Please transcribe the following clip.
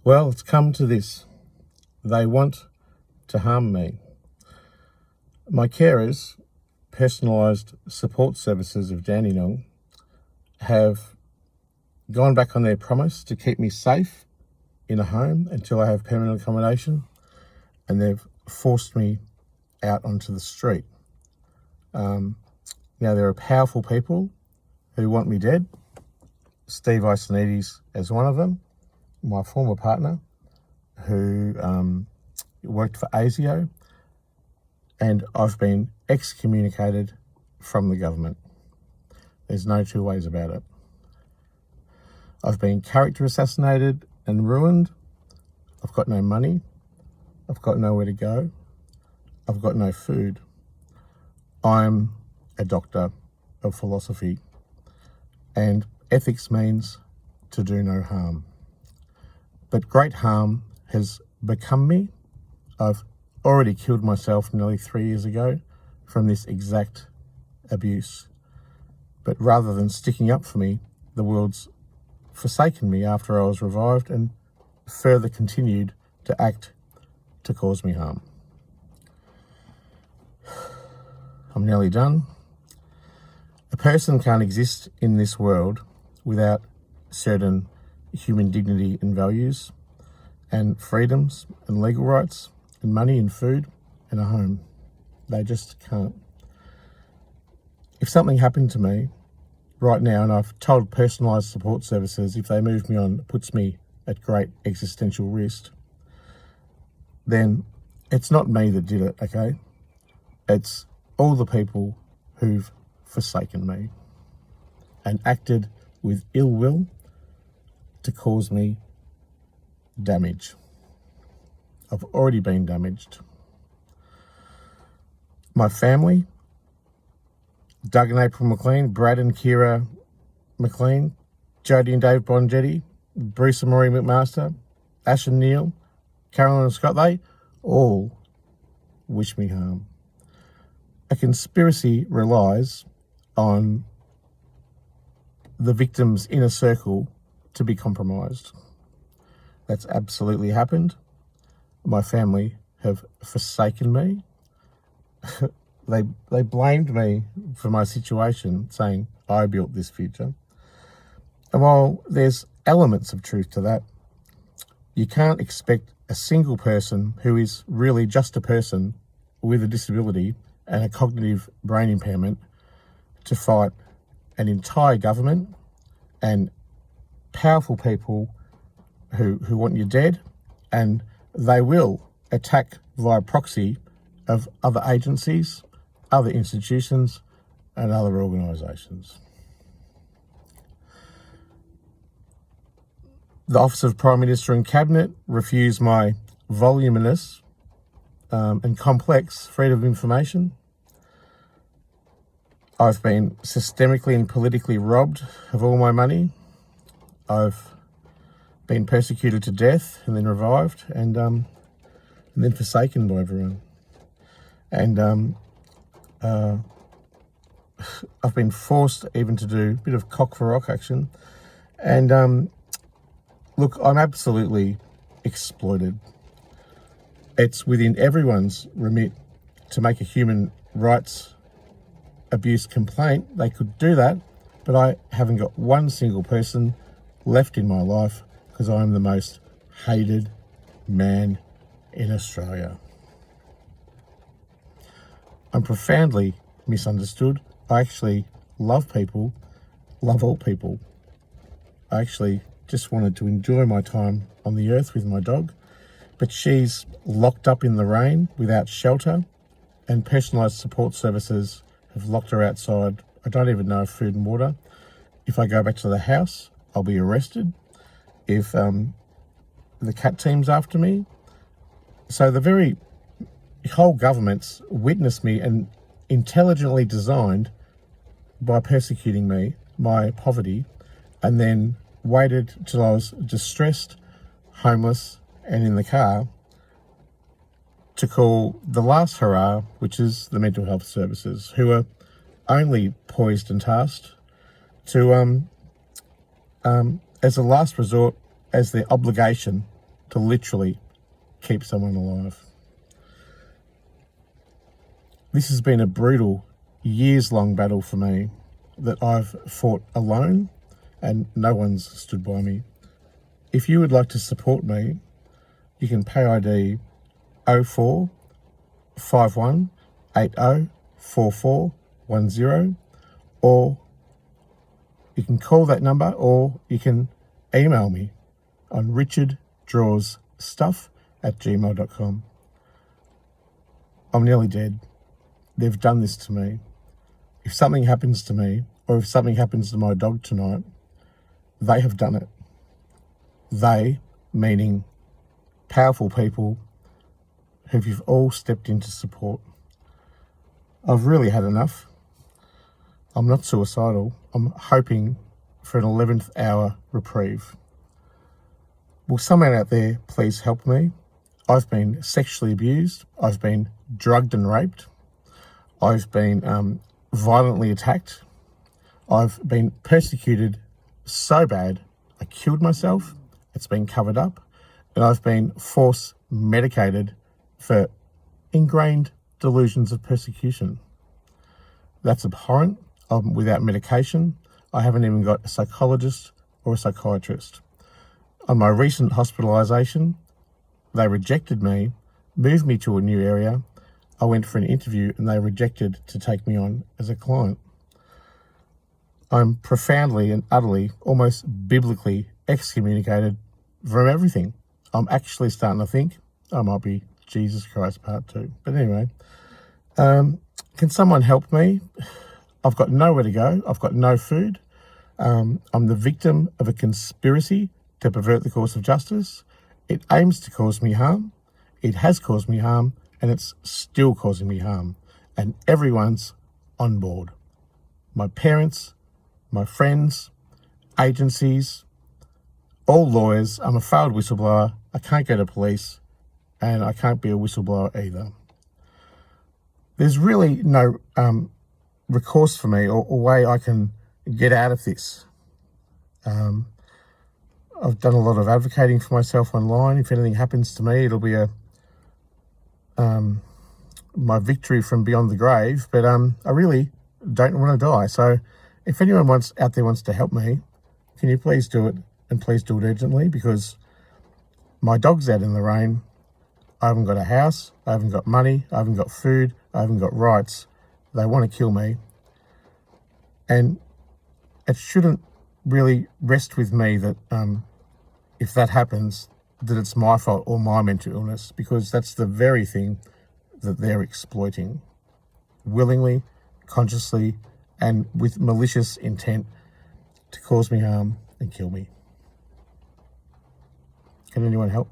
Well, it's come to this. They want to harm me. My carers, personalised support services of Dandenong, have gone back on their promise to keep me safe in a home until I have permanent accommodation, and they've forced me out onto the street. Now, there are powerful people who want me dead. Steve Isonides as one of them, my former partner, who worked for ASIO, and I've been excommunicated from the government. There's no two ways about it. I've been character assassinated and ruined. I've got no money. I've got nowhere to go. I've got no food. I'm a doctor of philosophy, and ethics means to do no harm. But great harm has become me. I've already killed myself nearly 3 years ago from this exact abuse. But rather than sticking up for me, the world's forsaken me after I was revived and further continued to act to cause me harm. I'm nearly done. A person can't exist in this world without certain human dignity and values and freedoms and legal rights and money and food and a home. They just can't. If something happened to me right now, and I've told personalised support services if they move me on, it puts me at great existential risk, then it's not me that did it, okay? It's all the people who've forsaken me and acted with ill will to cause me damage. I've already been damaged. My family, Doug and April McLean, Brad and Kira McLean, Jodie and Dave Bongetti, Bruce and Maureen McMaster, Ash and Neil, Carolyn and Scott, they all wish me harm. A conspiracy relies on the victim's inner circle to be compromised. That's absolutely happened. My family have forsaken me. They blamed me for my situation, saying I built this future. And while there's elements of truth to that, you can't expect a single person who is really just a person with a disability and a cognitive brain impairment to fight an entire government and powerful people who want you dead, and they will attack via proxy of other agencies, other institutions, and other organisations. The Office of Prime Minister and Cabinet refused my voluminous and complex freedom of information. I've been systemically and politically robbed of all my money. I've been persecuted to death and then revived and then forsaken by everyone. And I've been forced even to do a bit of cock for rock action. And look, I'm absolutely exploited. It's within everyone's remit to make a human rights abuse complaint. They could do that, but I haven't got one single person left in my life because I'm the most hated man in Australia. I'm profoundly misunderstood. I actually love people, love all people. I actually just wanted to enjoy my time on the earth with my dog, but she's locked up in the rain without shelter, and personalised support services have locked her outside. I don't even know food and water. If I go back to the house, I'll be arrested. If the cat team's after me. So the very whole government's witnessed me and intelligently designed by persecuting me, my poverty, and then waited till I was distressed, homeless, and in the car to call the last hurrah, which is the mental health services, who are only poised and tasked to, as a last resort, as their obligation to literally keep someone alive. This has been a brutal, years-long battle for me that I've fought alone and no one's stood by me. If you would like to support me, you can PayID 04 51 80 4410, or you can call that number, or you can email me on richarddrawsstuff@gmail.com. I'm nearly dead. They've done this to me. If something happens to me, or if something happens to my dog tonight, they have done it. They, meaning powerful people who you've all stepped in to support. I've really had enough. I'm not suicidal. I'm hoping for an 11th hour reprieve. Will someone out there please help me? I've been sexually abused. I've been drugged and raped. I've been violently attacked. I've been persecuted so bad I killed myself. It's been covered up. And I've been force medicated for ingrained delusions of persecution. That's abhorrent. I'm without medication. I haven't even got a psychologist or a psychiatrist. On my recent hospitalisation, they rejected me, moved me to a new area. I went for an interview and they rejected to take me on as a client. I'm profoundly and utterly, almost biblically excommunicated from everything. I'm actually starting to think I might be Jesus Christ Part 2. But anyway, can someone help me? I've got nowhere to go. I've got no food. I'm the victim of a conspiracy to pervert the course of justice. It aims to cause me harm. It has caused me harm, and it's still causing me harm. And everyone's on board. My parents, my friends, agencies, all lawyers. I'm a failed whistleblower. I can't go to police, and I can't be a whistleblower either. There's really no recourse for me or way I can get out of this. I've done a lot of advocating for myself online. If anything happens to me, it'll be my victory from beyond the grave. But I really don't want to die. So if anyone out there wants to help me, can you please do it, and please do it urgently, because my dog's out in the rain. I haven't got a house. I haven't got money. I haven't got food. I haven't got rights. They want to kill me. And it shouldn't really rest with me that if that happens, that it's my fault or my mental illness, because that's the very thing that they're exploiting, willingly, consciously, and with malicious intent to cause me harm and kill me. Can anyone help?